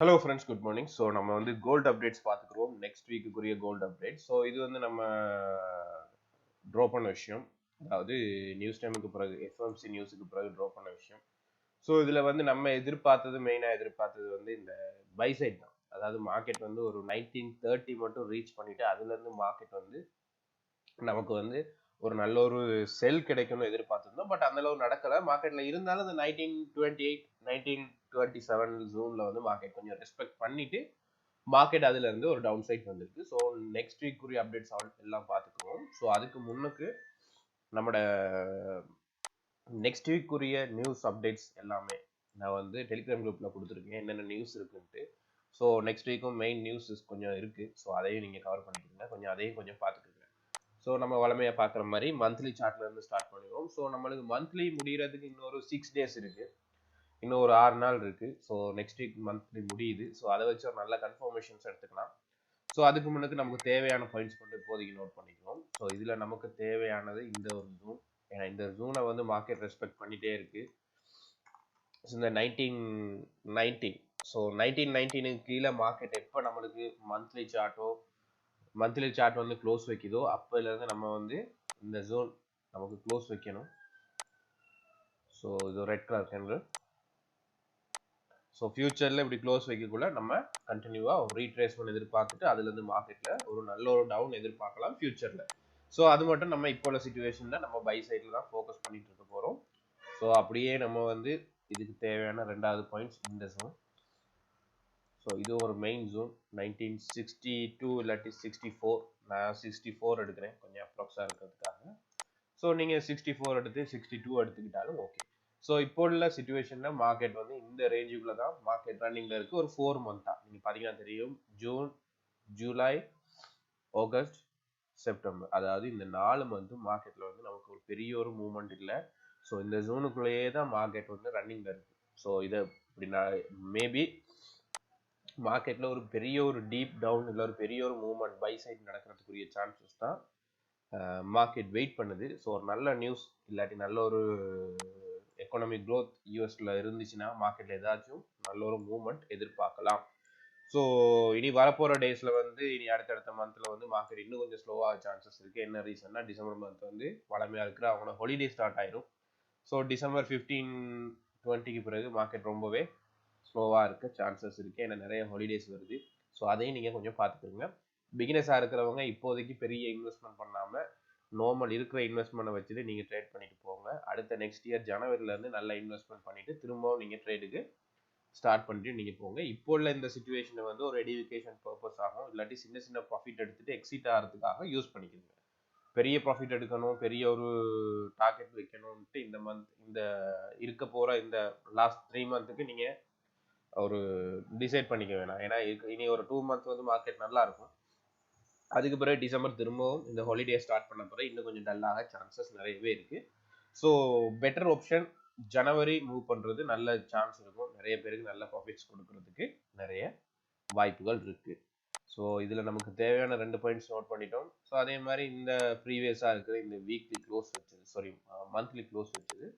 Hello friends, good morning. So நம்ம வந்து gold updates பார்த்துக்கிறோம். next week குரிய gold updates. So இது வந்து நம்ம draw பண்ண விஷயம். அதாவது நியூஸ் டைமுக்கு பிறகு FOMC நியூஸுக்கு பிறகு draw பண்ண விஷயம். ஸோ இதில் வந்து நம்ம மெயினாக எதிர்பார்த்தது வந்து இந்த பை சைட் தான். அதாவது மார்க்கெட் வந்து ஒரு 1930 மட்டும் ரீச் பண்ணிட்டு அதுலேருந்து மார்க்கெட் வந்து நமக்கு வந்து ஒரு நல்ல ஒரு செல் கிடைக்கும்னு எதிர்பார்த்துருந்தோம். பட் அந்த அளவு நடக்கல. மார்க்கெட்ல இருந்தாலும் அந்த 1928 1927 ஜூன்ல வந்து மார்க்கெட் கொஞ்சம் ரெஸ்பெக்ட் பண்ணிட்டு மார்க்கெட் அதுல இருந்து ஒரு டவுன் சைட் வந்திருக்கு. ஸோ நெக்ஸ்ட் வீக் உரிய அப்டேட்ஸ் எல்லாம் பார்த்துக்குவோம். ஸோ அதுக்கு முன்னுக்கு நம்மளோட நெக்ஸ்ட் வீக் உரிய நியூஸ் அப்டேட்ஸ் எல்லாமே நான் வந்து டெலிகிராம் குரூப்ல கொடுத்துருக்கேன் என்னென்ன நியூஸ் இருக்குன்ட்டு. ஸோ நெக்ஸ்ட் வீக்கும் மெயின் நியூஸ் கொஞ்சம் இருக்கு. ஸோ அதையும் நீங்க கவர் பண்ணிக்கோங்க. அதையும் கொஞ்சம் பார்த்துக்கோங்க. ஸோ நம்ம வளமையாக பார்க்குற மாதிரி மந்த்லி சார்ட்லேருந்து ஸ்டார்ட் பண்ணிடுவோம். ஸோ நம்மளுக்கு மந்த்லி முடிகிறதுக்கு இன்னொரு 6 days இருக்குது, இன்னும் ஒரு 6 நாள் இருக்குது. ஸோ நெக்ஸ்ட் வீக் மந்த்லி முடியுது. ஸோ அதை வச்சு ஒரு நல்ல கன்ஃபர்மேஷன்ஸ் எடுத்துக்கலாம். ஸோ அதுக்கு முன்னுக்கு நமக்கு தேவையான பாயிண்ட்ஸ் மட்டும் இப்போதைக்கு நோட் பண்ணிக்கிறோம். ஸோ இதில் நமக்கு தேவையானது இந்த ஒரு ஜூன். ஏன்னா இந்த ஜூனை வந்து மார்க்கெட் ரெஸ்பெக்ட் பண்ணிகிட்டே இருக்குது. இந்த 1919 ஸோ 1919 கீழே மார்க்கெட் எப்போ நம்மளுக்கு மந்த்லி சார்ட் வந்து க்ளோஸ் வைக்குதோ அப்போலேருந்து நம்ம வந்து இந்த ஜோன் நமக்கு க்ளோஸ் வைக்கணும். ஸோ இது ரெட் கலர் கேண்டில். ஸோ ஃபியூச்சரில் இப்படி க்ளோஸ் வைக்கக்குள்ள நம்ம கண்டினியூவாக ஒரு ரீட்ரேஸ்மெண்ட் எதிர்பார்த்துட்டு அதுலேருந்து மார்க்கெட்டில் ஒரு நல்ல ஒரு டவுன் எதிர்பார்க்கலாம் ஃபியூச்சரில். ஸோ அது மட்டும் நம்ம இப்போ உள்ள சிச்சுவேஷனில் நம்ம பை சைடில் தான் ஃபோக்கஸ் பண்ணிட்டு இருக்க போகிறோம். ஸோ அப்படியே நம்ம வந்து இதுக்கு தேவையான ரெண்டாவது பாயிண்ட்ஸ் இந்த ஜோன். ஸோ இது ஒரு மெயின் ஜோன் 1962 இல்லாட்டி 64. நான் 64 எடுக்கிறேன் கொஞ்சம் அப்ராக்ஸாக இருக்கிறதுக்காக. ஸோ நீங்கள் 64 எடுத்து 62 எடுத்துக்கிட்டாலும் ஓகே. ஸோ இப்போ உள்ள சிச்சுவேஷனில் மார்க்கெட் வந்து இந்த ரேஞ்சுக்குள்ள தான் மார்க்கெட் ரன்னிங்கில் இருக்குது. ஒரு 4 மந்த்தாக நீங்கள் பார்த்தீங்கன்னா தெரியும். ஜூன், ஜூலை, ஆகஸ்ட், செப்டம்பர், அதாவது இந்த 4 மந்த்தும் மார்க்கெட்டில் வந்து நமக்கு ஒரு பெரிய ஒரு மூவ்மெண்ட் இல்லை. ஸோ இந்த ஜோனுக்குள்ளேயே தான் மார்க்கெட் வந்து ரன்னிங்கில் இருக்குது. ஸோ இதை இப்படி நான் மேபி மார்க்கெட்ல ஒரு பெரிய ஒரு டீப் டவுன் இல்லை ஒரு பெரிய ஒரு மூவ்மெண்ட் பை சைட் நடக்கிறதுக்குரிய சான்சஸ் தான் மார்க்கெட் வெயிட் பண்ணுது. ஸோ ஒரு நல்ல நியூஸ் இல்லாட்டி நல்ல ஒரு எக்கனாமிக் க்ரோத் யூஎஸ்ல இருந்துச்சுன்னா மார்க்கெட்ல ஏதாச்சும் நல்ல ஒரு மூவ்மெண்ட் எதிர்பார்க்கலாம். ஸோ இனி வரப்போகிற டேஸில் வந்து இனி அடுத்தடுத்த மந்தில் வந்து மார்க்கெட் இன்னும் கொஞ்சம் ஸ்லோவாக சான்சஸ் இருக்குது. என்ன ரீசன்னா டிசம்பர் மந்த் வந்து வளமையாக இருக்கிற அவங்களோட ஹாலிடே ஸ்டார்ட் ஆயிரும். ஸோ டிசம்பர் 15-20க்கு பிறகு மார்க்கெட் ரொம்பவே ஸ்லோவாக இருக்க சான்சஸ் இருக்குது. ஏன்னா நிறைய ஹாலிடேஸ் வருது. ஸோ அதையும் நீங்கள் கொஞ்சம் பார்த்துக்கோங்க. பிகினஸாக இருக்கிறவங்க இப்போதைக்கு பெரிய இன்வெஸ்ட்மெண்ட் பண்ணாமல் நார்மல் இருக்கிற இன்வெஸ்ட்மெண்ட்டை வச்சுட்டு நீங்கள் ட்ரேட் பண்ணிட்டு போங்க. அடுத்த நெக்ஸ்ட் இயர் ஜனவரிலேருந்து நல்லா இன்வெஸ்ட்மெண்ட் பண்ணிவிட்டு திரும்பவும் நீங்கள் ட்ரேடுக்கு ஸ்டார்ட் பண்ணிட்டு நீங்கள் போங்க. இப்போ உள்ள இந்த சிச்சுவேஷனை வந்து ஒரு எடுகேஷன் பர்பஸ் ஆகும், இல்லாட்டி சின்ன சின்ன ப்ராஃபிட் எடுத்துகிட்டு எக்ஸிட் ஆகிறதுக்காக யூஸ் பண்ணிக்கோங்க. பெரிய ப்ராஃபிட் எடுக்கணும், பெரிய ஒரு டார்கெட் வைக்கணும்ட்டு இந்த இருக்க போகிற இந்த லாஸ்ட் 3 மந்த்துக்கு நீங்கள் ஒரு டிசைட் பண்ணிக்க வேணாம். ஏன்னா இனி ஒரு 2 மந்த் வந்து மார்க்கெட் நல்லா இருக்கும். அதுக்கு பிறகு டிசம்பர் திரும்பவும் இந்த ஹாலிடே ஸ்டார்ட் பண்ண பிறகு இன்னும் கொஞ்சம் டல்லாக சான்சஸ் நிறையவே இருக்கு. ஸோ பெட்டர் ஆப்ஷன் ஜனவரி மூவ் பண்றது நல்ல சான்ஸ் இருக்கும். நிறைய பேருக்கு நல்ல ப்ராஃபிட்ஸ் கொடுக்கறதுக்கு நிறைய வாய்ப்புகள் இருக்கு. ஸோ இதுல நமக்கு தேவையான 2 பாயிண்ட்ஸ் நோட் பண்ணிட்டோம். ஸோ அதே மாதிரி இந்த ப்ரீவியஸா இருக்கிற இந்த வீக்லி க்ளோஸ் வச்சது, மந்த்லி க்ளோஸ் வச்சது.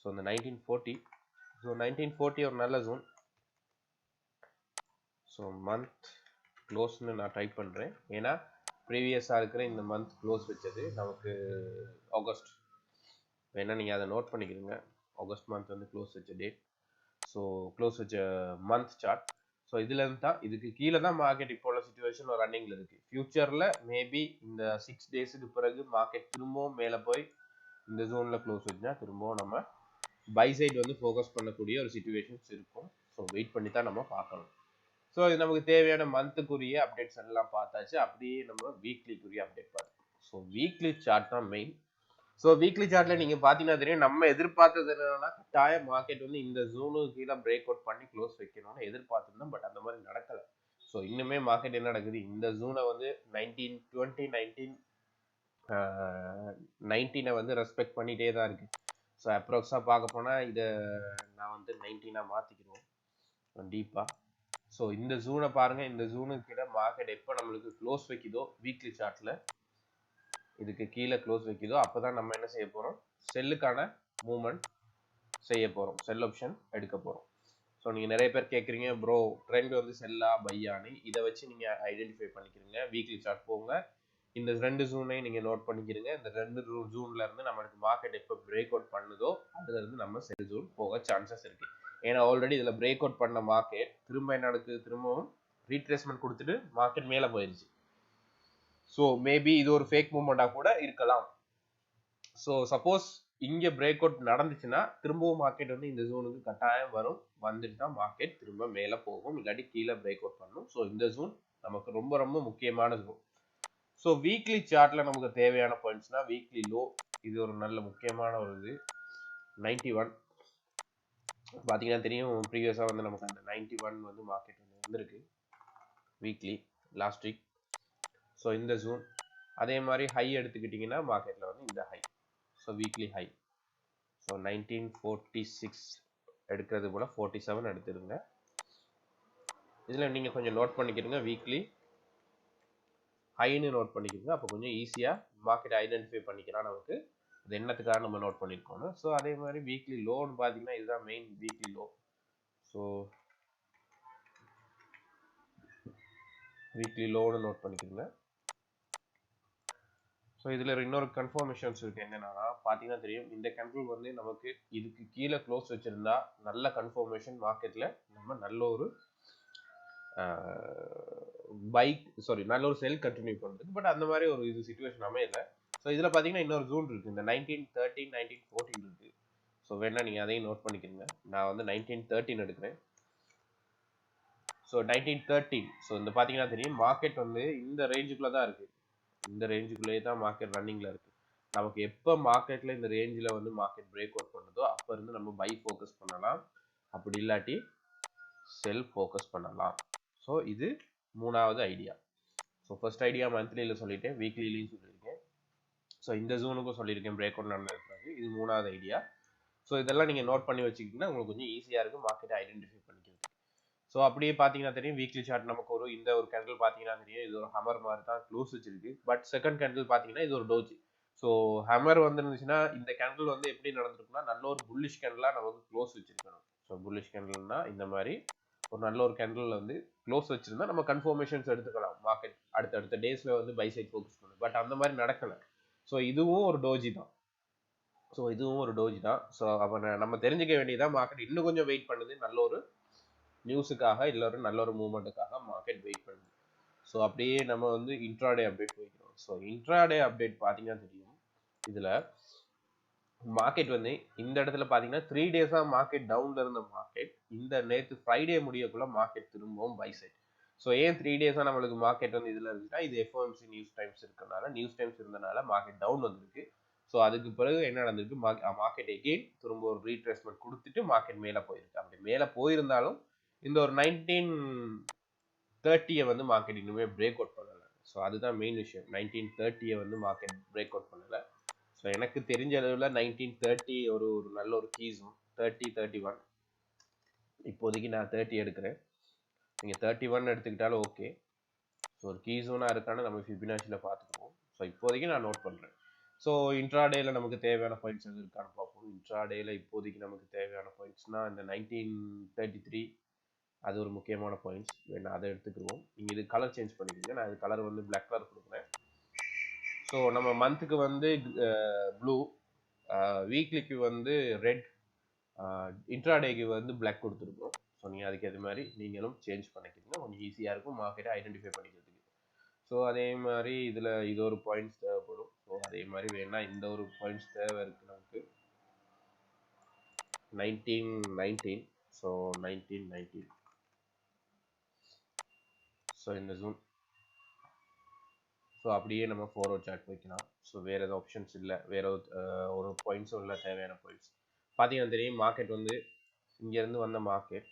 ஸோ இந்த 1940 ஒரு நல்ல ஜோன். ஸோ மந்த் க்ளோஸ்னு நான் டைப் பண்ணுறேன். ஏன்னா ப்ரீவியஸாக இருக்கிற இந்த மந்த் க்ளோஸ் வச்சது நமக்கு ஆகஸ்ட். வேணால் நீங்கள் அதை நோட் பண்ணிக்கிறீங்க. ஆகஸ்ட் மந்த் வந்து க்ளோஸ் வச்ச டேட். ஸோ க்ளோஸ் வச்ச மந்த் சார்ட். ஸோ இதுலேருந்து தான் இதுக்கு கீழே தான் மார்க்கெட் இப்போ உள்ள சுச்சுவேஷன் ஒரு ரன்னிங்கில் இருக்குது. ஃபியூச்சரில் மேபி இந்த 6 டேஸுக்கு பிறகு மார்க்கெட் திரும்பவும் மேலே போய் இந்த ஜோனில் க்ளோஸ் வச்சுனா திரும்பவும் நம்ம பை சைட் வந்து ஃபோக்கஸ் பண்ணக்கூடிய ஒரு சிச்சுவேஷன்ஸ் இருக்கும். ஸோ வெயிட் பண்ணி தான் நம்ம பார்க்கணும். ஸோ இது நமக்கு தேவையான மந்த்துக்குரிய அப்டேட்ஸ் எல்லாம் பார்த்தாச்சு. அப்படியே நம்ம வீக்லிக்குரிய அப்டேட் பார்த்தோம். ஸோ வீக்லி சார்ட் தான் மெயின். ஸோ வீக்லி சார்ட்ல நீங்க பாத்தீங்கன்னா தெரியும், நம்ம எதிர்பார்த்தது என்னன்னா கட்டாய மார்க்கெட் வந்து இந்த ஜோனுக்கு கீழே பிரேக் அவுட் பண்ணி க்ளோஸ் வைக்கணும்னு எதிர்பார்த்திருந்தோம். பட் அந்த மாதிரி நடக்கல. ஸோ இன்னுமே மார்க்கெட் என்ன நடக்குது, இந்த ஜோனை வந்து 19 வந்து ரெஸ்பெக்ட் பண்ணிட்டே தான் இருக்கு. ஸோ அப்ராக்ஸா பார்க்க போனா இதை நான் வந்து 19 மாத்திக்கிறோம் டீப்பா. ஸோ இந்த ஜூனை பாருங்க, இந்த ஜூனுக்கு கீழே மார்க்கெட் எப்போ நம்மளுக்கு க்ளோஸ் வைக்குதோ வீக்லி சார்ட்ல இதுக்கு கீழே க்ளோஸ் வைக்குதோ அப்போதான் நம்ம என்ன செய்ய போறோம், செல்லுக்கான மூவ்மெண்ட் செய்ய போறோம், செல் ஆப்ஷன் எடுக்க போறோம். ஸோ ஸோ நீங்கள் நிறைய பேர் கேட்குறீங்க ப்ரோ ட்ரெண்ட் வந்து செல்லா பையான்னு, இதை வச்சு நீங்கள் ஐடென்டிஃபை பண்ணிக்கிறீங்க. வீக்லி சார்ட் போங்க, இந்த 2 ஜூனையும் நீங்கள் நோட் பண்ணிக்கிறீங்க. இந்த 2 ஜூன்ல இருந்து நம்மளுக்கு மார்க்கெட் எப்போ பிரேக் அவுட் பண்ணுதோ அதுல இருந்து நம்ம செல் ஜூன் போக சான்சஸ் இருக்கு. ஏன்னா ஆல்ரெடி இதில் பிரேக் அவுட் பண்ண மார்க்கெட் திரும்ப என்ன நடக்குது, திரும்பவும் ரீட்ரேஸ்மெண்ட் கொடுத்துட்டு மார்க்கெட் மேலே போயிருச்சு. ஸோ மேபி இது ஒரு ஃபேக் மூவ்மெண்ட்டாக கூட இருக்கலாம். ஸோ சப்போஸ் இங்கே பிரேக் அவுட் நடந்துச்சுன்னா திரும்பவும் மார்க்கெட் வந்து இந்த ஜோனுக்கு கட்டாயம் வரும், வந்துட்டு தான் மார்க்கெட் திரும்ப மேலே போகும், இல்லாட்டி கீழே பிரேக் அவுட் பண்ணும். ஸோ இந்த ஜோன் நமக்கு ரொம்ப ரொம்ப முக்கியமான ஜோன். ஸோ வீக்லி சார்ட்ல நமக்கு தேவையான பாயிண்ட்ஸ்னா வீக்லி லோ, இது ஒரு நல்ல முக்கியமான ஒரு இது 91 பார்த்தீங்கன்னா தெரியும். ப்ரீவியஸாக வந்து நமக்கு அந்த 91 வந்து மார்க்கெட் வந்து வந்திருக்கு வீக்லி லாஸ்ட் வீக். ஸோ இந்த ஜோன் அதே மாதிரி ஹை எடுத்துக்கிட்டிங்கன்னா மார்க்கெட்டில் வந்து இந்த high, so weekly high. So 1946 எடுக்கிறது போல் 47 எடுத்துருங்க. இதில் நீங்கள் கொஞ்சம் நோட் பண்ணிக்கிறீங்க, வீக்லி ஹைன்னு நோட் பண்ணிக்கிறீங்க. அப்போ கொஞ்சம் ஈஸியாக மார்க்கெட் ஐடென்டிஃபை பண்ணிக்கலாம் நமக்கு அது என்னத்துக்காக நம்ம நோட் பண்ணியிருக்கோம். ஸோ அதே மாதிரி வீக்லி லோன்னு பார்த்தீங்கன்னா இதுதான் main weekly low. So weekly லோன்னு நோட் பண்ணிக்கிறீங்க. ஸோ இதில் இன்னொரு கன்ஃபர்மேஷன்ஸ் இருக்குது. என்னென்னா பார்த்தீங்கன்னா தெரியும், இந்த கேண்டில் வந்து நமக்கு இதுக்கு கீழே க்ளோஸ் வச்சுருந்தா நல்ல கன்ஃபர்மேஷன் மார்க்கெட்டில் நம்ம நல்ல ஒரு நல்ல ஒரு செல் கண்டினியூ பண்ணுறது. பட் அந்த மாதிரி ஒரு இது சிச்சுவேஷன் அமையல. ஸோ இதில் பார்த்தீங்கன்னா இன்னொரு ஜூன் இருக்குது, இந்த 1913 1914 இருக்குது. ஸோ வேணா நீங்கள் அதையும் நோட் பண்ணிக்கிறீங்க. நான் வந்து 1913 எடுக்கிறேன். ஸோ 1913 ஸோ இந்த பார்த்தீங்கன்னா தெரியும் மார்க்கெட் வந்து இந்த ரேஞ்சுக்குள்ளே தான் இருக்குது, இந்த ரேஞ்சுக்குள்ளேயே தான் மார்க்கெட் ரன்னிங்கில் இருக்குது. நமக்கு எப்போ மார்க்கெட்டில் இந்த ரேஞ்சில் வந்து மார்க்கெட் பிரேக் அவுட் பண்ணுதோ அப்போ இருந்து நம்ம பை ஃபோக்கஸ் பண்ணலாம், அப்படி இல்லாட்டி செல் ஃபோக்கஸ் பண்ணலாம். ஸோ இது மூணாவது ஐடியா. ஸோ ஃபர்ஸ்ட் ஐடியா மந்த்லியில் சொல்லிட்டேன், வீக்லிலையும் சொல்லியிருக்கேன். ஸோ இந்த ஜூனுக்கும் சொல்லியிருக்கேன் பிரேக் அவுட் நடந்திருக்காது. இது மூணாவது ஐடியா. ஸோ இதெல்லாம் நீங்கள் நோட் பண்ணி வச்சுக்கிட்டிங்கன்னா உங்களுக்கு கொஞ்சம் ஈஸியாக இருக்கும் மார்க்கெட்டை ஐடென்டிஃபை பண்ணிக்கிறது. ஸோ அப்படியே பார்த்தீங்கன்னா தெரியும் வீக்லி சார்ட் நமக்கு இந்த ஒரு கேண்டில் பார்த்தீங்கன்னா தெரியும், இது ஒரு ஹமர் மாதிரி தான் க்ளோஸ் வச்சிருக்கு. பட் செகண்ட் கேண்டில் பார்த்தீங்கன்னா இது ஒரு டோஜி. ஸோ ஹமர் வந்துருந்துச்சுன்னா இந்த கேண்டில் வந்து எப்படி நடந்திருக்குன்னா நல்ல ஒரு புல்லிஷ் கேண்டிலாக நமக்கு க்ளோஸ் வச்சிருக்கணும். ஸோ புல்லிஷ் கேண்டில்னா இந்த மாதிரி ஒரு நல்ல ஒரு கேண்டில் வந்து க்ளோஸ் வச்சிருந்தா நம்ம கன்ஃபர்மேஷன்ஸ் எடுத்துக்கலாம், மார்க்கெட் அடுத்தடுத்த டேஸ்ல வந்து பை சைட் ஃபோக்கஸ் பண்ணும். பட் அந்த மாதிரி நடக்கலை. ஸோ இதுவும் ஒரு டோஜி தான். ஸோ அப்போ நம்ம தெரிஞ்சுக்க வேண்டியதான், மார்க்கெட் இன்னும் கொஞ்சம் வெயிட் பண்ணுது, நல்ல ஒரு நியூஸுக்காக இல்லை ஒரு நல்ல ஒரு மூவ்மெண்ட்டுக்காக மார்க்கெட் வெயிட் பண்ணுது. ஸோ அப்படியே நம்ம வந்து இன்ட்ராடே அப்டேட் போய்க்கிறோம். ஸோ இன்ட்ராடே அப்டேட் பார்த்தீங்கன்னா தெரியும், இதில் மார்க்கெட் வந்து இந்த இடத்துல பார்த்தீங்கன்னா 3 டேஸாக மார்க்கெட் டவுன்ல இருந்த மார்க்கெட் இந்த நேற்று ஃப்ரைடே முடியக்குள்ள மார்க்கெட் திரும்பவும் பை சைட். ஸோ ஏன் 3 டேஸாக நம்மளுக்கு மார்க்கெட் வந்து இதில் இருந்துச்சுன்னா இது FOMC நியூஸ் டைம்ஸ் இருக்கிறதுனால, நியூஸ் டைம்ஸ் இருந்தனால மார்க்கெட் டவுன் வந்திருக்கு. ஸோ அதுக்கு பிறகு என்ன நடந்திருக்கு, மார்க்கெட் எகெயின் திரும்ப ஒரு ரீட்ரேஸ்மெண்ட் கொடுத்துட்டு மார்க்கெட் மேலே போயிருக்கு. அப்படி மேலே போயிருந்தாலும் இந்த ஒரு 1930 வந்து மார்க்கெட் இன்னுமே பிரேக் அவுட் பண்ணலை. ஸோ அதுதான் மெயின் விஷயம், 1930 வந்து மார்க்கெட் பிரேக் அவுட் பண்ணலை. ஸோ எனக்கு தெரிஞ்ச அளவில் 1930 ஒரு நல்ல ஒரு கீஸும் 30 31 இப்போதைக்கு நான் 30 எடுக்கிறேன், நீங்கள் 31 எடுத்துக்கிட்டாலும் ஓகே. ஸோ ஒரு கீ ஜோனாக இருக்கான்னு நம்ம ஃபிபனாச்சியில் பார்த்துக்குவோம். ஸோ இப்போதைக்கு நான் நோட் பண்ணுறேன். ஸோ இன்ட்ராடேயில் நமக்கு தேவையான பாயிண்ட்ஸ் எது இருக்கான்னு பார்ப்போம். இன்ட்ராடேயில் இப்போதைக்கு நமக்கு தேவையான பாயிண்ட்ஸ்னால் இந்த 1933 அது ஒரு முக்கியமான பாயிண்ட்ஸ், வேணா அதை எடுத்துக்கிடுவோம். நீங்கள் இது கலர் சேஞ்ச் பண்ணிக்கோங்க, நான் இது கலர் வந்து பிளாக் கலர் கொடுக்குறேன். ஸோ நம்ம மந்த்துக்கு வந்து ப்ளூ, வீக்லிக்கு வந்து ரெட், இன்ட்ராடேக்கு வந்து பிளாக் கொடுத்துருக்கோம். ஸோ நீங்கள் அதுக்கு அது மாதிரி நீங்களும் சேஞ்ச் பண்ணிக்கிறீங்க, கொஞ்சம் ஈஸியாக இருக்கும் மார்க்கெட்டை ஐடென்டிஃபை பண்ணிக்கிறதுக்கு. ஸோ அதே மாதிரி இதில் இது ஒரு பாயிண்ட்ஸ் தேவைப்படும். ஸோ அதே மாதிரி வேணா இந்த ஒரு பாயிண்ட்ஸ் தேவை இருக்குது நமக்கு 1919. ஸோ 1919 ஸோ இந்த ஜூன். ஸோ அப்படியே நம்ம ஃபார்வர்ட் சார்ட் வைக்கலாம். ஸோ வேறு எதுவும் ஆப்ஷன்ஸ் இல்லை, வேறு ஒரு பாயிண்ட்ஸும் இல்லை. தேவையான பாயிண்ட்ஸ் பார்த்தீங்கன்னா தெரியும், மார்க்கெட் வந்து இங்கேருந்து வந்த மார்க்கெட்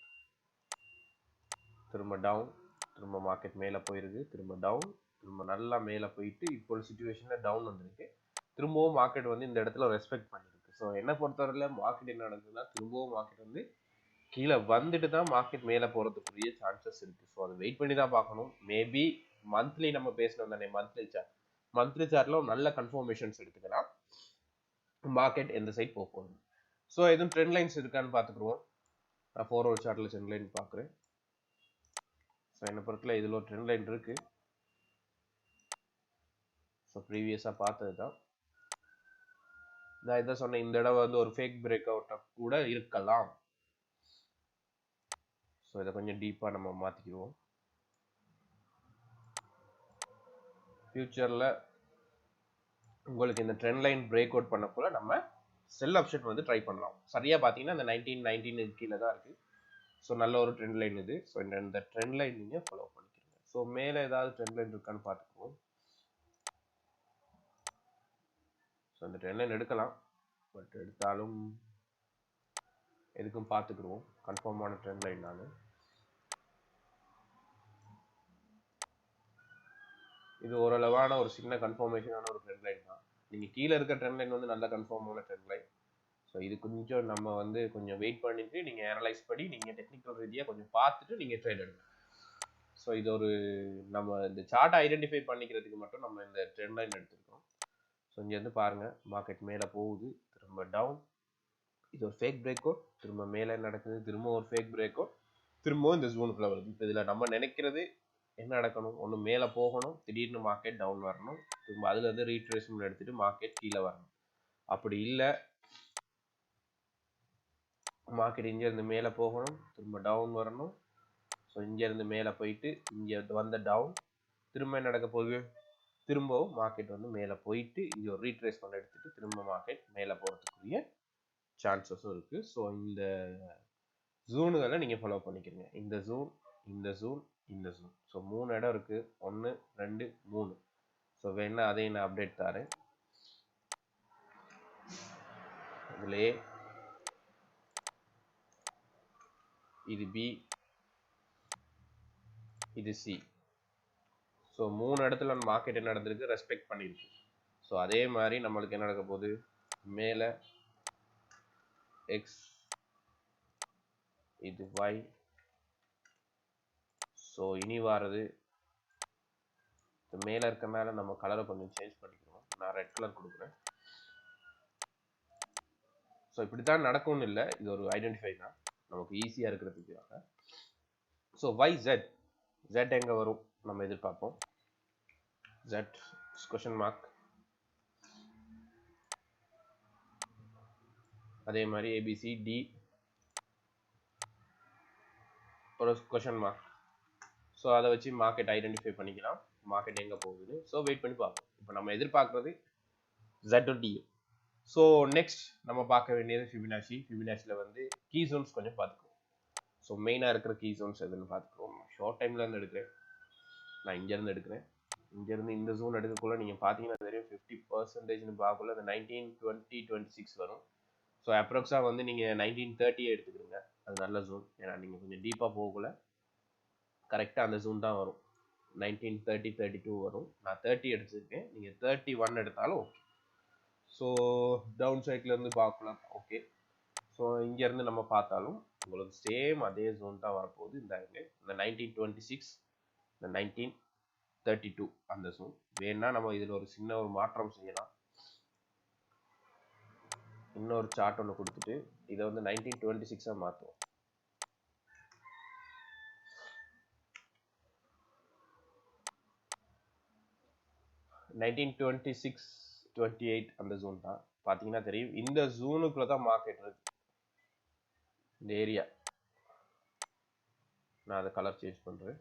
திரும்ப டவுன், திரும்ப மார்க்கெட் மேலே போயிருக்கு, திரும்ப டவுன், திரும்ப நல்லா மேலே போயிட்டு இப்போ சிச்சுவேஷனில் டவுன் வந்திருக்கு. திரும்பவும் மார்க்கெட் வந்து இந்த இடத்துல ரெஸ்பெக்ட் பண்ணியிருக்கு. ஸோ என்ன பொறுத்தவரையில் மார்க்கெட் என்ன நடக்குதுன்னா திரும்பவும் மார்க்கெட் வந்து கீழே வந்துட்டு தான் மார்க்கெட் மேலே போகிறதுக்குரிய சான்சஸ் இருக்குது. ஸோ அதை வெயிட் பண்ணி தான் பார்க்கணும். மேபி மந்த்லி நம்ம பேசணும் தானே, மந்த்லி சார்ட்டில் நல்ல கன்ஃபர்மேஷன்ஸ் எடுத்துக்கலாம் மார்க்கெட் எந்த சைட் போக போகுது. ஸோ எதுவும் ட்ரெண்ட் லைன்ஸ் இருக்கான்னு பார்த்துக்குருவோம். நான் 4 hour சார்ட்டில் ட்ரெண்ட் லைன் பார்க்குறேன். ஸோ என்னை பொறுத்தல இதில் ஒரு ட்ரெண்ட் லைன் இருக்குது. ஸோ ப்ரீவியஸாக பார்த்தது தான். நான் இதை சொன்னேன், இந்த இடம் வந்து ஒரு ஃபேக் பிரேக் அவுட்டாக கூட இருக்கலாம். ஸோ இதை கொஞ்சம் டீப்பாக நம்ம மாற்றிக்குவோம். ஃபியூச்சரில் உங்களுக்கு இந்த ட்ரெண்ட் லைன் பிரேக் அவுட் பண்ணக்குள்ள நம்ம செல் ஆப்ஷன் வந்து ட்ரை பண்ணலாம். சரியாக பார்த்தீங்கன்னா இந்த 19 கீழே தான் இருக்குது. ஸோ நல்ல ஒரு ட்ரெண்ட் லைன் இது. ஸோ இந்த ட்ரெண்ட் லைன் நீங்கள் ஃபாலோ பண்ணிக்கிறீங்க. ஸோ மேலே ஏதாவது ட்ரெண்ட் லைன் இருக்கான்னு பார்த்துக்குவோம். ஸோ இந்த ட்ரெண்ட் லைன் எடுக்கலாம், பட் எடுத்தாலும் எதுக்கும் பார்த்துக்குருவோம். கன்ஃபார்மான ட்ரெண்ட் லைன் நான் இது ஓரளவான ஒரு சின்ன கன்ஃபர்மேஷனான ஒரு ட்ரெண்ட் லைன் தான். நீங்கள் கீழே இருக்க ட்ரெண்ட் லைன் வந்து நல்ல கன்ஃபார்மான ட்ரெண்ட் லைன். ஸோ இது கொஞ்சம் நம்ம வந்து கொஞ்சம் வெயிட் பண்ணிட்டு நீங்கள் அனலைஸ் பண்ணி நீங்கள் டெக்னிக்கல் ரீதியாக கொஞ்சம் பார்த்துட்டு நீங்கள் ட்ரேட் எடுங்க. ஸோ இது ஒரு நம்ம இந்த சார்ட்டை ஐடென்டிஃபை பண்ணிக்கிறதுக்கு மட்டும் நம்ம இந்த ட்ரெண்ட் லைன் எடுத்துருக்கோம். ஸோ இங்கேருந்து பாருங்கள், மார்க்கெட் மேலே போகுது, திரும்ப டவுன், இது ஒரு ஃபேக் பிரேக் அவுட், திரும்ப மேலே நடக்குது, திரும்ப ஒரு ஃபேக் பிரேக் அவுட், திரும்பவும் இந்த ஜோனுக்குள்ளே வருது. இப்போ இதில் நம்ம நினைக்கிறது என்ன நடக்கணும், ஒன்று மேலே போகணும், திடீர்னு மார்க்கெட் டவுன் வரணும், திரும்ப அதில் இருந்து ரீட்ரேஸ்மெண்ட் எடுத்துகிட்டு மார்க்கெட் கீழே வரணும். அப்படி இல்லை, மார்க்கெட் இங்கேருந்து மேலே போகணும், திரும்ப டவுன் வரணும். ஸோ இங்கேருந்து மேலே போயிட்டு இங்கே வந்த டவுன், திரும்ப என்ன நடக்க போகுது, திரும்பவும் மார்க்கெட் வந்து மேலே போயிட்டு இங்கே ஒரு ரீட்ரேஸ்மெண்ட் எடுத்துகிட்டு திரும்ப மார்க்கெட் மேலே போகிறதுக்குரிய சான்சஸும் இருக்குது. ஸோ இந்த ஜூனுகளை நீங்கள் ஃபாலோ பண்ணிக்கிறீங்க. இந்த ஜூன், இந்த ஜூன், இந்த ஜூன். ஸோ 3 இடம் இருக்குது, 1 2 3. ஸோ வேணா அதையும் நான் அப்டேட் தரேன். இதுலேயே இது பி, இது சி. ஸோ 3 இடத்துல மார்க்கெட் என்ன நடந்திருக்கு, ரெஸ்பெக்ட் பண்ணியிருக்கு. ஸோ அதே மாதிரி நம்மளுக்கு என்ன நடக்க போகுது, மேலே எக்ஸ், இது ஒய். ஸோ இனி வாரது மேலே இருக்க மேலே நம்ம கலரை கொஞ்சம் சேஞ்ச் பண்ணிக்கிறோம். நான் ரெட் கலர் கொடுக்குறேன். ஸோ இப்படி தான் நடக்கும்னு இல்லை, இது ஒரு ஐடென்டிஃபை தான் நமக்கு ஈஸியாக இருக்கிறதுக்காக. ஸோ ஒய் ஜெட், ஜெட் எங்கே வரும் நம்ம எதிர்பார்ப்போம். ஜெட் கொஸ்டின் மார்க், அதே மாதிரி ஏபிசி டி ஒரு கொஸ்டின் மார்க். ஸோ அதை வச்சு மார்க்கெட் ஐடென்டிஃபை பண்ணிக்கலாம், மார்க்கெட் எங்கே போகுதுன்னு. ஸோ வெயிட் பண்ணி பார்ப்போம். இப்போ நம்ம எதிர்பார்க்குறது ஜெட்டும் டியும். ஸோ நெக்ஸ்ட் நம்ம பார்க்க வேண்டியது ஃபிபினாச்சி. ஃபிபினாச்சியில் வந்து கீ ஜோன்ஸ் கொஞ்சம் பார்த்துக்குவோம். ஸோ மெயினாக இருக்கிற கீ ஜோன்ஸ் எதுன்னு பார்த்துக்குவோம். ஷார்ட் டைமில் இருந்து எடுக்கிறேன், நான் இங்கேருந்து எடுக்கிறேன். இங்கேருந்து இந்த ஜோன் எடுக்கக்குள்ள நீங்கள் பார்த்தீங்கன்னா தெரியும் 50%ன்னு பார்க்கக்குள்ள அந்த 19 20 26 வரும். ஸோ அப்ராக்ஸாக வந்து நீங்கள் 1930 எடுத்துக்கிறீங்க, அது நல்ல ஜோன். ஏன்னா நீங்கள் கொஞ்சம் டீப்பாக போகக்குள்ள கரெக்டாக அந்த ஜோன் தான் வரும். 1930 32 வரும். நான் 30 எடுத்துருக்கேன், நீங்கள் 31 எடுத்தாலும் ஓகே. ஸோ டவுன் சைட்லேருந்து பார்க்கலாம், ஓகே. ஸோ இங்கேருந்து நம்ம பார்த்தாலும் உங்களுக்கு சேம் அதே ஜோன் தான் வரப்போகுது. இந்த 1926, இந்த 1932 அந்த ஜோன். வேணா நம்ம இதில் ஒரு சின்ன ஒரு மாற்றம் செய்யலாம். இன்னொரு சார்ட் ஒன்று கொடுத்துட்டு இதை வந்து 1926 மாற்றுவோம். நைன்டீன் 26 28 அந்த ஜோன் தான் பார்த்தீங்கன்னா தெரியும். இந்த ஜோனுக்குள்ள தான் மார்க்கெட் இருக்கு, இந்த ஏரியா. நான் அதை கலர் சேஞ்ச் பண்ணுறேன்.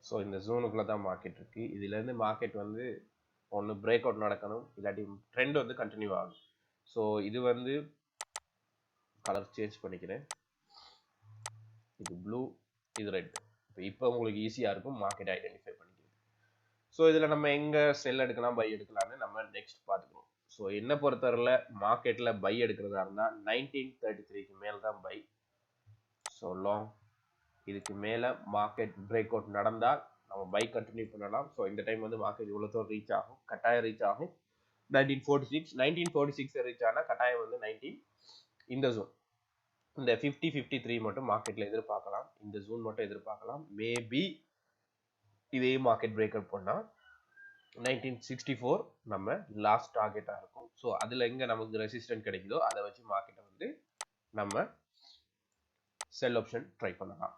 ஸோ இந்த ஜோனுக்குள்ள தான் மார்க்கெட் இருக்கு. இதுலேருந்து மார்க்கெட் வந்து ஒன்று பிரேக் அவுட் நடக்கணும், இல்லாட்டி ட்ரெண்ட் வந்து கண்டினியூ ஆகும். ஸோ இது வந்து கலர் சேஞ்ச் பண்ணிக்கிறேன். இது ப்ளூ, இது ரெட். இப்போ உங்களுக்கு ஈஸியாக இருக்கும் மார்க்கெட் ஐடென்டிஃபை பண்ணிக்கிறது. ஸோ இதில் நம்ம எங்கே செல் எடுக்கலாம் பை எடுக்கலாம்னு நம்ம நெக்ஸ்ட் பார்த்துக்கணும். ஸோ என்ன பொறுத்தவரையில் மார்க்கெட்டில் பை எடுக்கிறதா இருந்தால் 1933க்கு மேலே தான் பை. ஸோ லாங், இதுக்கு மேலே மார்க்கெட் பிரேக் அவுட் நடந்தால் நம்ம பை கண்டினியூ பண்ணலாம். ஸோ இந்த டைம் வந்து மார்க்கெட் இவ்வளோ தூரம் ரீச் ஆகும், கட்டாயம் ரீச் ஆகும். 1946 ரீச் ஆனால் கட்டாயம் வந்து 19 இந்த ஜோன், இந்த 50 53 மட்டும் மார்க்கெட்டில் எதிர்பார்க்கலாம். இந்த ஜோன் மட்டும் எதிர்பார்க்கலாம். மேபி இதே மார்க்கெட் பிரேக் அவுட் பண்ணால் 1964 நம்ம லாஸ்ட் டார்கெட்டாக இருக்கும். ஸோ அதில் எங்கே நமக்கு ரெசிஸ்டன்ட் கிடைக்குதோ அதை வச்சு மார்க்கெட்டை வந்து நம்ம செல் ஆப்ஷன் ட்ரை பண்ணலாம்.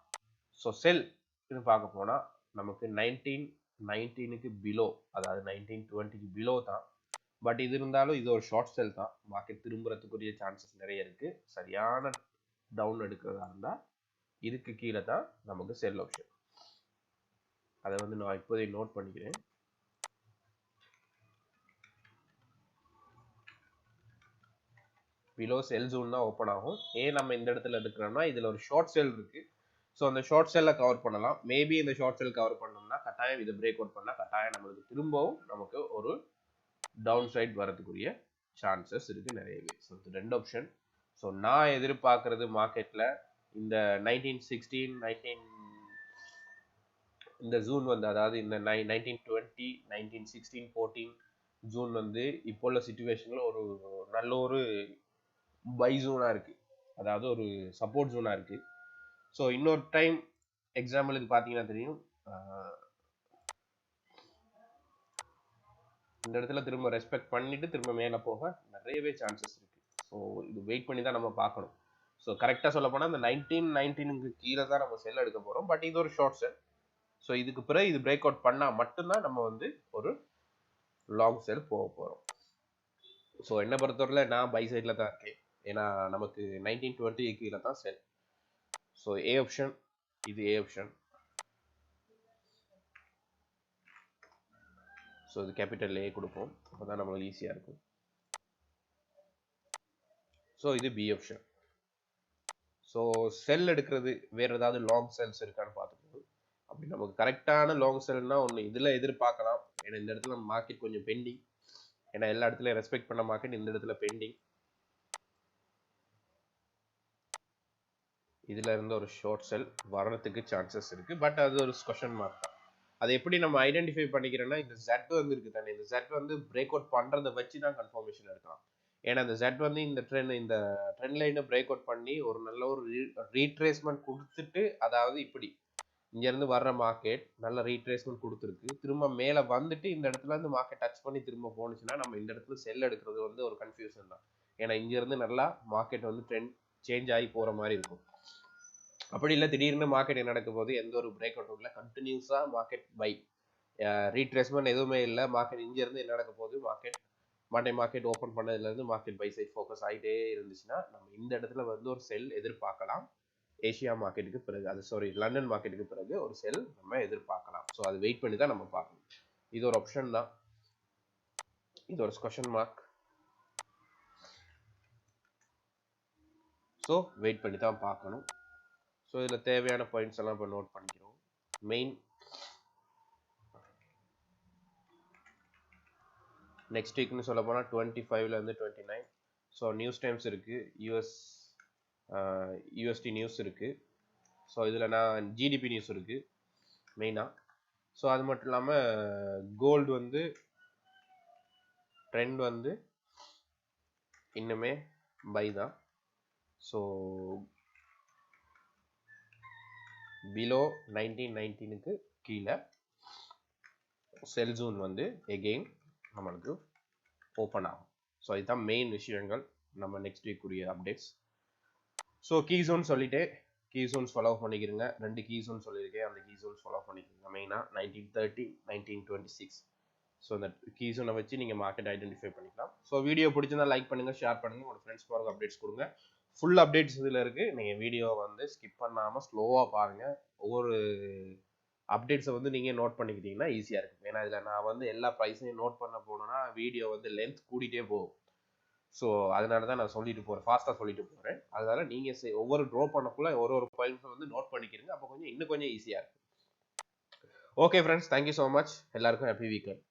ஸோ செல் இது பார்க்க போனால் நமக்கு 1919க்கு பிலோ, அதாவது 1920க்கு பிலோ தான். பட் இது இருந்தாலும் இது ஒரு ஷார்ட் செல் தான். மார்க்கெட் திரும்புறதுக்குரிய சான்சஸ் நிறைய இருக்கு. சரியான டவுன் எடுக்கிறதா இருந்தால் இதுக்கு கீழே தான் நமக்கு செல் ஆப்ஷன். அதை வந்து நான் இப்போதைக்கு நோட் பண்ணிக்கிறேன். பிலோ செல் ஜோன் தான் ஓப்பன் ஆகும். ஏன் நம்ம இந்த இடத்துல எடுக்கிறோம்னா இதில் ஒரு ஷார்ட் செல் இருக்கு. ஸோ அந்த ஷார்ட் செல்லை கவர் பண்ணலாம். மேபி இந்த ஷார்ட் செல் கவர் பண்ணோம்னா கட்டாயம் இதை பிரேக் அவுட் பண்ணால் கட்டாயம் நம்மளுக்கு திரும்பவும் நமக்கு ஒரு டவுன் சைட் வரதுக்குரிய சான்சஸ் இருக்கு நிறையவே. ஸோ இது 2 ஆப்ஷன். ஸோ நான் எதிர்பார்க்கறது மார்க்கெட்டில் இந்த 1916 இந்த ஜூன் வந்து, அதாவது இந்த 1920 1916 14 ஜூன் வந்து இப்போ உள்ள சிச்சுவேஷனில் ஒரு நல்ல ஒரு பை ஜோனாக இருக்குது, அதாவது ஒரு சப்போர்ட் ஜோனாக இருக்குது. ஸோ இன்னொரு டைம் எக்ஸாம்பிளுக்கு பார்த்தீங்கன்னா தெரியும், இந்த இடத்துல திரும்ப ரெஸ்பெக்ட் பண்ணிட்டு திரும்ப மேலே போக நிறையவே சான்சஸ் இருக்குது. ஸோ இது வெயிட் பண்ணி தான் நம்ம பார்க்கணும். ஸோ கரெக்டாக சொல்ல போனால் இந்த 1919க்கு கீழே தான் நம்ம செல் எடுக்க போகிறோம். பட் இது ஒரு ஷார்ட் செல். ஸோ இதுக்கு பிறகு இது பிரேக் அவுட் பண்ணால் மட்டும்தான் நம்ம வந்து ஒரு லாங் செல் போக போகிறோம். ஸோ என்னை பொறுத்தவரையில் நான் பை சைடில் தான் இருக்கேன். ஏன்னா நமக்கு 1920 கீழே தான் செல். ஸோ ஏ ஆப்ஷன், இது ஏ ஆப்ஷன். ஸோ இது கேபிட்டல் ஏ கொடுப்போம், அப்போ தான் நம்மளுக்கு ஈஸியாக இருக்கும். ஸோ இது பி ஆப்ஷன். ஸோ செல் எடுக்கிறது வேறு ஏதாவது லாங் செல்ஸ் இருக்கான்னு பார்த்துக்கணும். அப்படி நமக்கு கரெக்டான லாங் செல்னா ஒன்று இதில் எதிர்பார்க்கலாம். ஏன்னா இந்த இடத்துல மார்க்கெட் கொஞ்சம் பெண்டிங். ஏன்னா எல்லா இடத்துலையும் ரெஸ்பெக்ட் பண்ண மார்க்கெட் இந்த இடத்துல பெண்டிங். இதுல இருந்து ஒரு ஷார்ட் செல் வர்றதுக்கு சான்சஸ் இருக்கு. பட் அது ஒரு கொஸ்டின் மார்க் தான். அதை எப்படி நம்ம ஐடென்டிஃபை பண்ணிக்கிறோம்னா, இந்த Z வந்து இருக்கு தானே, இந்த Z வந்து பிரேக் அவுட் பண்றதை வச்சு தான் கன்ஃபர்மேஷன் எடுக்கலாம். ஏன்னா இந்த Z வந்து இந்த ட்ரெண்ட் லைனை பிரேக் அவுட் பண்ணி ஒரு நல்ல ஒரு ரீட்ரேஸ்மெண்ட் கொடுத்துட்டு, அதாவது இப்படி இங்க இருந்து வர்ற மார்க்கெட் நல்ல ரீட்ரேஸ்மெண்ட் கொடுத்துருக்கு, திரும்ப மேல வந்துட்டு இந்த இடத்துல இருந்து மார்க்கெட் டச் பண்ணி திரும்ப போனுச்சுன்னா நம்ம இந்த இடத்துல செல் எடுக்கிறது வந்து ஒரு கன்ஃபியூஷன் தான். ஏன்னா இங்க இருந்து நல்லா மார்க்கெட் வந்து ட்ரெண்ட் சேஞ்ச் ஆகி போற மாதிரி இருக்கும். அப்படி இல்லை திடீர்னு மார்க்கெட் என்ன நடக்க போது, எந்த ஒரு பிரேக் அவுட்டும் இல்லை, கண்டினியூஸா மார்க்கெட் பை, ரீட்ரேஸ்மெண்ட் எதுவுமே இல்லை. மார்க்கெட் இங்க இருந்து என்ன நடக்க போகுது, மார்க்கெட் மண்டே மார்க்கெட் ஓப்பன் பண்ணதுல இருந்து மார்க்கெட் பை சைட் ஃபோக்கஸ் ஆகிட்டே இருந்துச்சுன்னா நம்ம இந்த இடத்துல வந்து ஒரு செல் எதிர்பார்க்கலாம். ஏஷியா மார்க்கெட்டுக்கு பிறகு, அது சாரி லண்டன் மார்க்கெட்டுக்கு பிறகு ஒரு செல் நம்ம எதிர்பார்க்கலாம். ஸோ அது வெயிட் பண்ணி தான் நம்ம பார்க்கணும். இது ஒரு ஆப்ஷன் தான், இது ஒரு கொஸ்டின் மார்க். ஸோ வெயிட் பண்ணி தான் பார்க்கணும். ஸோ இதில் தேவையான பாயிண்ட்ஸ் எல்லாம் இப்போ நோட் பண்ணிக்கிறோம். மெயின் நெக்ஸ்ட் வீக்னு சொல்ல போனால் 25லேருந்து 29. ஸோ நியூஸ் டைம்ஸ் இருக்குது, யூஎஸ்டி நியூஸ் இருக்குது. ஸோ இதில் நான் ஜிடிபி நியூஸ் இருக்குது மெயினாக. ஸோ அது மட்டும் இல்லாமல் கோல்டு வந்து ட்ரெண்ட் வந்து இன்னுமே பை தான். ஸோ பிலோ 1919க்கு கீழே செல் ஜோன் வந்து எகெயின் நம்மளுக்கு ஓப்பன் ஆகும். ஸோ இதுதான் மெயின் விஷயங்கள் நம்ம நெக்ஸ்ட் வீக் உரிய அப்டேட்ஸ். ஸோ கீ ஜோன் சொல்லிட்டு கீ ஜோன்ஸ் ஃபாலோ பண்ணிக்கிறங்க. 2 கீ ஜோன் சொல்லியிருக்கேன், அந்த கீ ஜோன்ஸ் ஃபாலோ பண்ணிக்கிறங்க. மெயினாக 1930 1926. ஸோ இந்த கீ ஜோனை வச்சு நீங்கள் மார்க்கெட் ஐடென்டிஃபை பண்ணிக்கலாம். ஸோ வீடியோ பிடிச்சிருந்தா லைக் பண்ணுங்கள், ஷேர் பண்ணுங்கள், உங்கள் ஃப்ரெண்ட்ஸ் போகிற அப்டேட்ஸ் கொடுங்க. ஃபுல் அப்டேட்ஸ் இதில் இருக்குது. நீங்கள் வீடியோ வந்து ஸ்கிப் பண்ணாமல் ஸ்லோவாக பாருங்கள். ஒவ்வொரு அப்டேட்ஸை வந்து நீங்கள் நோட் பண்ணிக்கிட்டீங்கன்னா ஈஸியாக இருக்கும். ஏன்னா இதில் நான் வந்து எல்லா ப்ரைஸையும் நோட் பண்ண போனோன்னா வீடியோ வந்து லென்த் கூட்டிகிட்டே போகும். ஸோ அதனால தான் நான் சொல்லிட்டு போகிறேன், ஃபாஸ்ட்டாக சொல்லிட்டு போகிறேன். அதனால நீங்கள் ஒவ்வொரு ட்ரோ பண்ணக்குள்ள ஒரு பாயிண்ட்ஸை வந்து நோட் பண்ணிக்கிறீங்க. அப்போ இன்னும் கொஞ்சம் ஈஸியாக இருக்கும். Okay friends, thank you so much. எல்லாருக்கும் ஹாப்பி வீக்கெண்ட்.